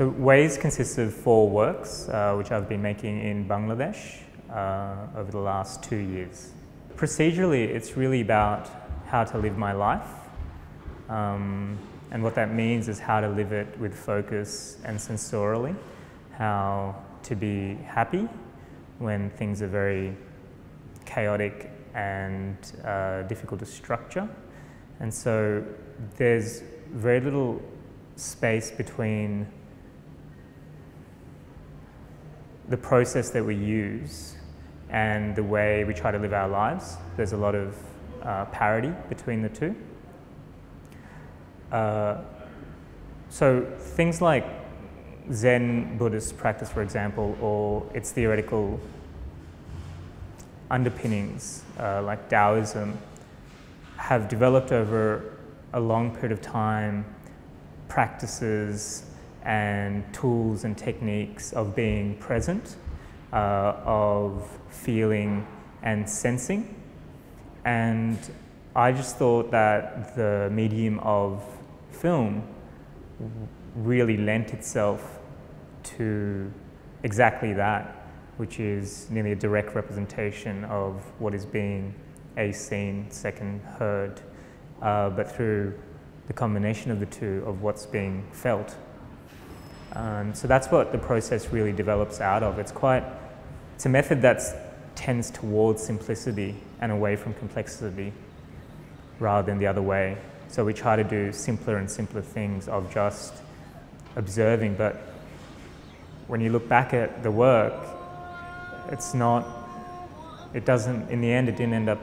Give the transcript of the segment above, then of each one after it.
So Ways consists of 4 works, which I've been making in Bangladesh over the last 2 years. Procedurally, it's really about how to live my life. And what that means is how to live it with focus and sensorially, how to be happy when things are very chaotic and difficult to structure. And so there's very little space between the process that we use and the way we try to live our lives. There's a lot of parity between the two. So things like Zen Buddhist practice, for example, or its theoretical underpinnings, like Taoism, have developed over a long period of time practices and tools and techniques of being present, of feeling and sensing. And I just thought that the medium of film really lent itself to exactly that, which is nearly a direct representation of what is being seen, second heard, but through the combination of the two of what's being felt. So that's what the process really develops out of. It's a method that tends towards simplicity and away from complexity rather than the other way. So we try to do simpler and simpler things of just observing, but when you look back at the work, in the end it didn't end up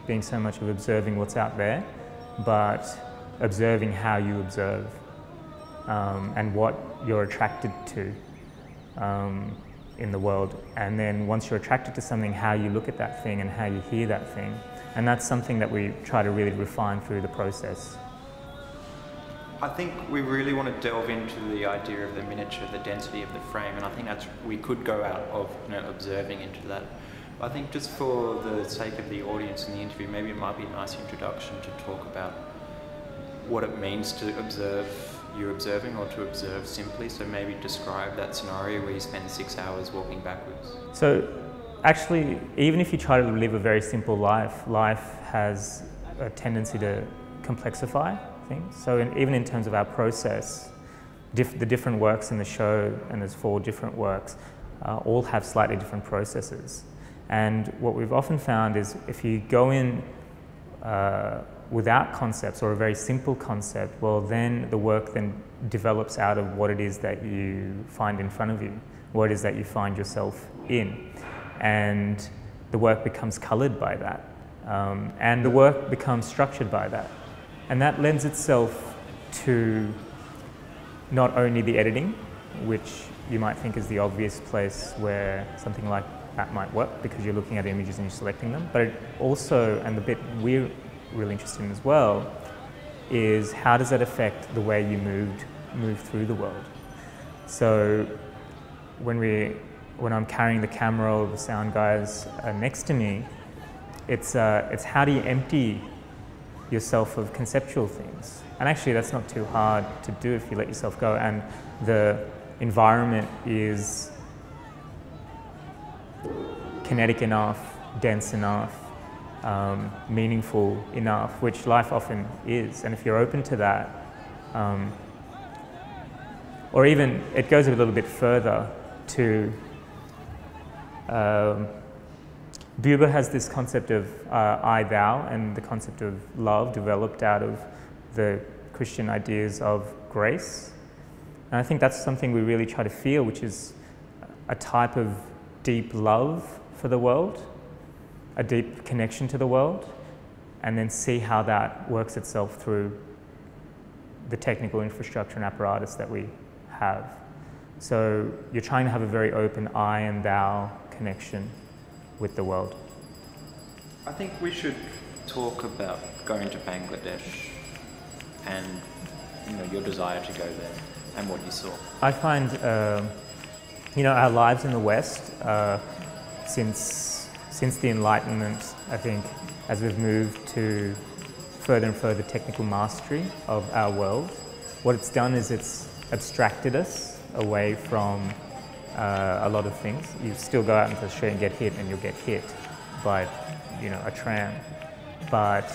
being so much of observing what's out there, but observing how you observe and what you're attracted to in the world. And then once you're attracted to something, how you look at that thing and how you hear that thing. And that's something that we try to really refine through the process. I think we really want to delve into the idea of the miniature, the density of the frame, and I think we could go out of observing into that. I think just for the sake of the audience in the interview, maybe it might be a nice introduction to talk about what it means to observe you're observing, or to observe simply. So maybe describe that scenario where you spend 6 hours walking backwards. So actually, even if you try to live a very simple life, life has a tendency to complexify things. So even in terms of our process, the different works in the show, and there's 4 different works, all have slightly different processes. And what we've often found is if you go in without concepts or a very simple concept, well then the work then develops out of what it is that you find in front of you, what it is that you find yourself in. And the work becomes coloured by that. And the work becomes structured by that. And that lends itself to not only the editing, which you might think is the obvious place where something like that might work because you're looking at images and you're selecting them, but it also, and the bit we're really interested in as well, is how does that affect the way you move through the world. So when I'm carrying the camera or the sound guys next to me, it's how do you empty yourself of conceptual things. And actually that's not too hard to do if you let yourself go, and the environment is kinetic enough, dense enough, meaningful enough, which life often is. And if you're open to that, or even it goes a little bit further to Buber has this concept of I-thou, and the concept of love developed out of the Christian ideas of grace. And I think that's something we really try to feel, which is a type of deep love for the world, a deep connection to the world, and then see how that works itself through the technical infrastructure and apparatus that we have. So you're trying to have a very open I and thou connection with the world. I think we should talk about going to Bangladesh and your desire to go there and what you saw. I find our lives in the West since the Enlightenment, I think, as we've moved to further and further technical mastery of our world, what it's done is it's abstracted us away from a lot of things. You still go out into the street and get hit, and you'll get hit by, you know, a tram. But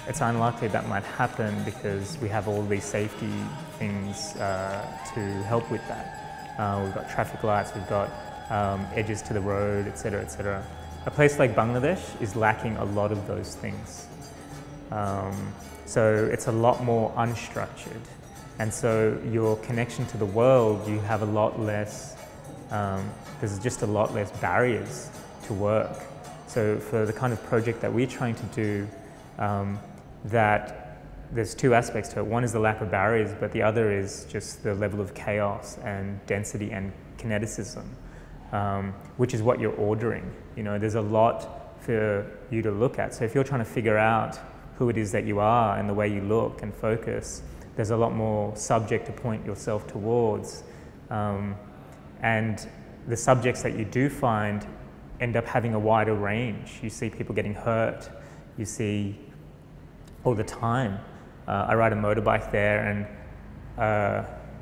it's unlikely that might happen because we have all these safety things to help with that. We've got traffic lights, we've got edges to the road, etc., etc. A place like Bangladesh is lacking a lot of those things. So it's a lot more unstructured. And so your connection to the world, you have a lot less, there's just a lot less barriers to work. So for the kind of project that we're trying to do, that there's two aspects to it. One is the lack of barriers, but the other is just the level of chaos and density and kineticism, which is what you're ordering. You know, there's a lot for you to look at. So if you're trying to figure out who it is that you are and the way you look and focus, there's a lot more subject to point yourself towards. And the subjects that you do find end up having a wider range. You see people getting hurt, you see all the time. I ride a motorbike there, and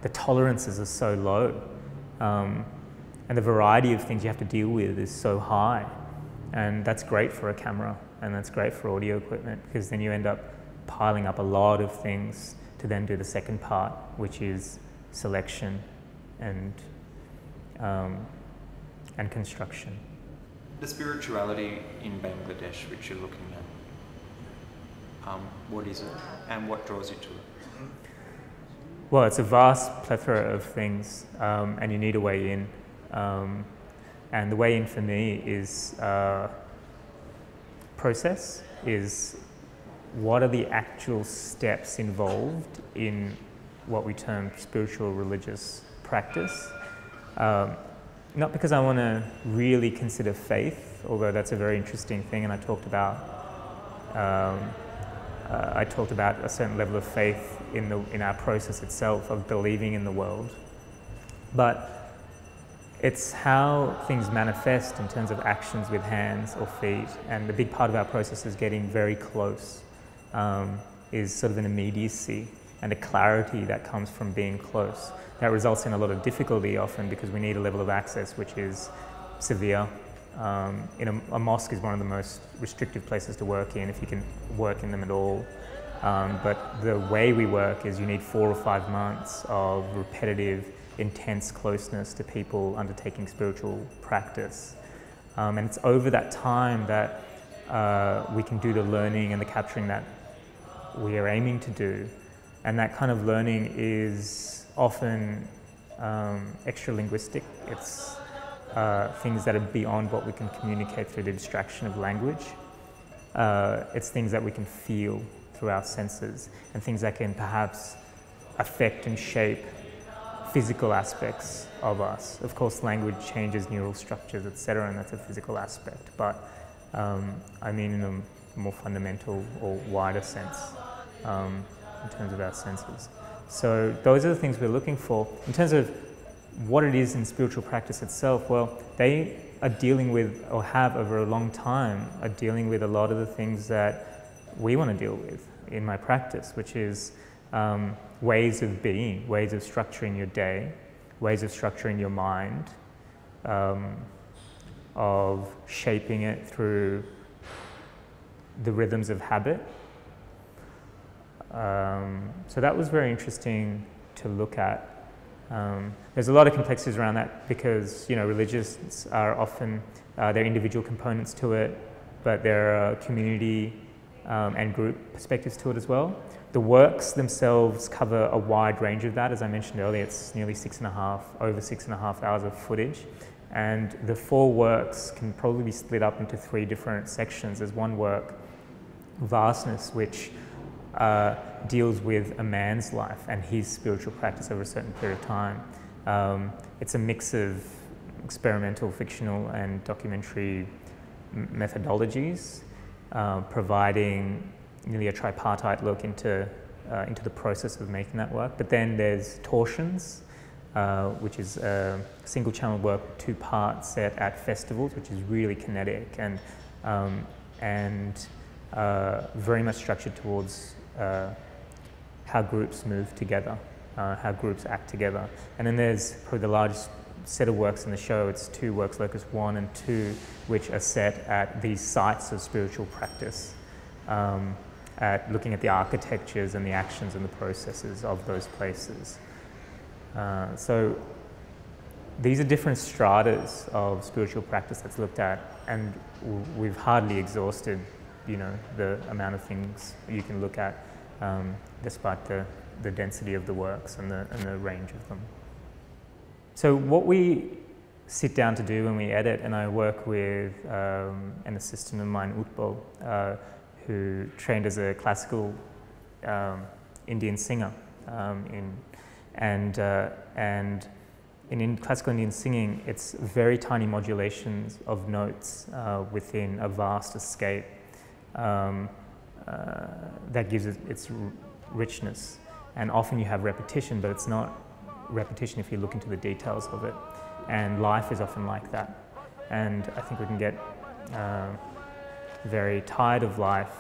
the tolerances are so low. And the variety of things you have to deal with is so high. And that's great for a camera, and that's great for audio equipment, because then you end up piling up a lot of things to then do the second part, which is selection and construction. The spirituality in Bangladesh, which you're looking at, what is it, and what draws you to it? Well, it's a vast plethora of things, and you need a way in. And the way in for me is process, is what are the actual steps involved in what we term spiritual religious practice. Not because I want to really consider faith, although that's a very interesting thing, and I talked about a certain level of faith in our process itself of believing in the world. But it's how things manifest in terms of actions with hands or feet, and the big part of our process is getting very close, is sort of an immediacy and a clarity that comes from being close. That results in a lot of difficulty often because we need a level of access which is severe. A mosque is one of the most restrictive places to work in, if you can work in them at all. But the way we work is you need 4 or 5 months of repetitive, intense closeness to people undertaking spiritual practice. And it's over that time that we can do the learning and the capturing that we are aiming to do. And that kind of learning is often extra-linguistic. It's things that are beyond what we can communicate through the abstraction of language. It's things that we can feel through our senses, and things that can perhaps affect and shape physical aspects of us. Of course, language changes neural structures, etc., and that's a physical aspect. But I mean in a more fundamental or wider sense in terms of our senses. So those are the things we're looking for. In terms of what it is in spiritual practice itself, well, they are dealing with, or have over a long time, are dealing with a lot of the things that we want to deal with in my practice, which is ways of being, ways of structuring your day, ways of structuring your mind, of shaping it through the rhythms of habit. So that was very interesting to look at. There's a lot of complexities around that because, you know, religions are often, there are individual components to it, but there are community and group perspectives to it as well. The works themselves cover a wide range of that. As I mentioned earlier, it's nearly over 6.5 hours of footage. And the 4 works can probably be split up into 3 different sections. There's one work, Vastness, which deals with a man's life and his spiritual practice over a certain period of time. It's a mix of experimental, fictional, and documentary methodologies, providing nearly a tripartite look into the process of making that work. But then there's Torsions, which is a single-channel work, 2-part set at festivals, which is really kinetic and very much structured towards how groups move together how groups act together. And then there's probably the largest set of works in the show. It's 2 works, Locus 1 and 2, which are set at these sites of spiritual practice, at looking at the architectures and the actions and the processes of those places. So these are different stratas of spiritual practice that's looked at, and we've hardly exhausted, you know, the amount of things you can look at, despite the density of the works and the range of them. So what we sit down to do when we edit, and I work with an assistant of mine, Utpal, who trained as a classical Indian singer, and in classical Indian singing, it's very tiny modulations of notes within a vast escape that gives it its richness. And often you have repetition, but it's not repetition if you look into the details of it. And life is often like that. And I think we can get very tired of life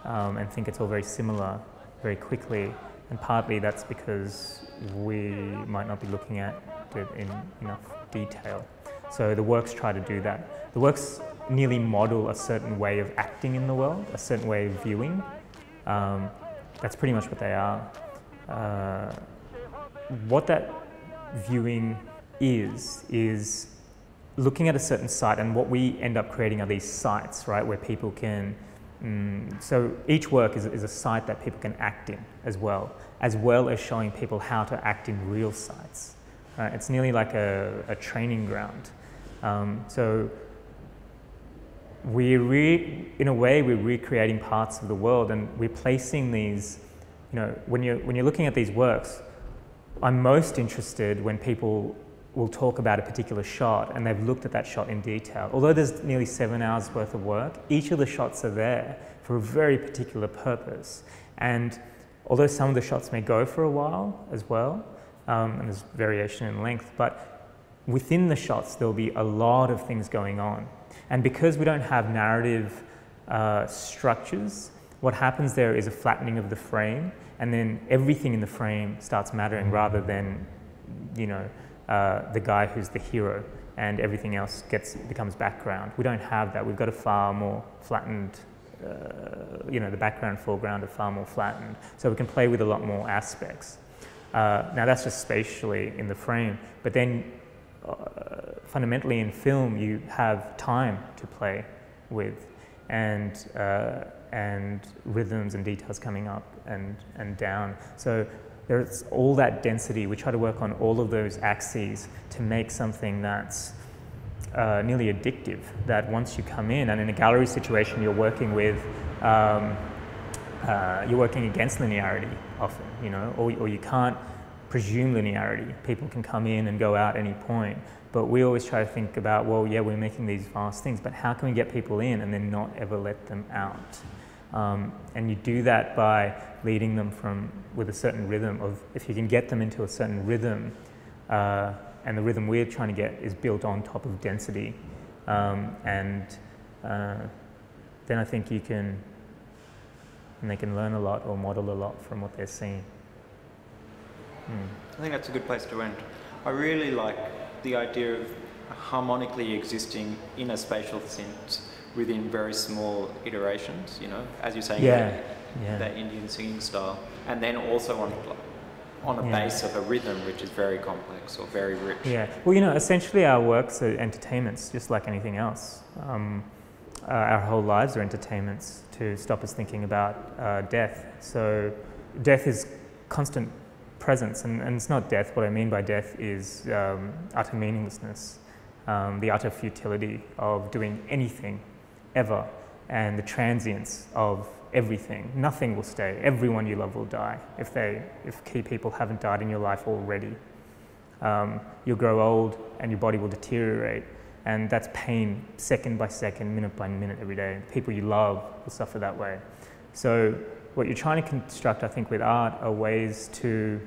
and think it's all very similar very quickly. And partly that's because we might not be looking at it in enough detail. So the works try to do that. The works nearly model a certain way of acting in the world, a certain way of viewing. That's pretty much what they are. What that viewing is looking at a certain site, and what we end up creating are these sites, right, where people can, so each work is a site that people can act in as well as showing people how to act in real sites. It's nearly like a training ground. So in a way, we're recreating parts of the world, and we're placing these, you know, when you're looking at these works, I'm most interested when people will talk about a particular shot and they've looked at that shot in detail. Although there's nearly 7 hours worth of work, each of the shots are there for a very particular purpose. And although some of the shots may go for a while as well, and there's variation in length, but within the shots there'll be a lot of things going on. And because we don't have narrative structures, what happens there is a flattening of the frame, and then everything in the frame starts mattering rather than, you know, the guy who's the hero, and everything else becomes background. We don't have that. We've got a far more flattened, you know, the background, foreground are far more flattened, so we can play with a lot more aspects. Now that's just spatially in the frame, but then fundamentally in film you have time to play with, and rhythms and details coming up and down. So there's all that density. We try to work on all of those axes to make something that's nearly addictive, that once you come in, and in a gallery situation you're working with, you're working against linearity often, you know, or you can't presume linearity. People can come in and go out any point. But we always try to think about, well, yeah, we're making these vast things, but how can we get people in and then not ever let them out? And you do that by leading them with a certain rhythm of, if you can get them into a certain rhythm, and the rhythm we're trying to get is built on top of density, then I think they can learn a lot or model a lot from what they're seeing. I think that's a good place to end. I really like the idea of harmonically existing in a spatial sense within very small iterations, you know, as you're saying, that Indian singing style, and then also on a base of a rhythm which is very complex or very rich. Yeah, well, you know, essentially our works are entertainments, just like anything else. Our whole lives are entertainments to stop us thinking about death. So death is constant presence, and it's not death. What I mean by death is utter meaninglessness, the utter futility of doing anything ever, and the transience of everything. Nothing will stay. Everyone you love will die if key people haven't died in your life already. You'll grow old and your body will deteriorate, and that's pain second by second, minute by minute every day. The people you love will suffer that way. So what you're trying to construct, I think, with art are ways to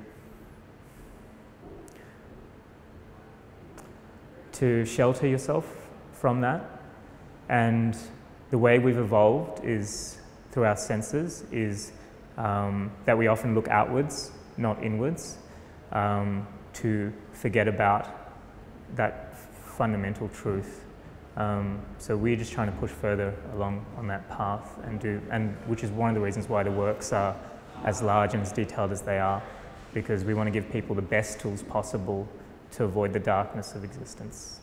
shelter yourself from that. And the way we've evolved is through our senses, is that we often look outwards, not inwards. to forget about that fundamental truth. So we're just trying to push further along on that path and which is one of the reasons why the works are as large and as detailed as they are, because we want to give people the best tools possible to avoid the darkness of existence.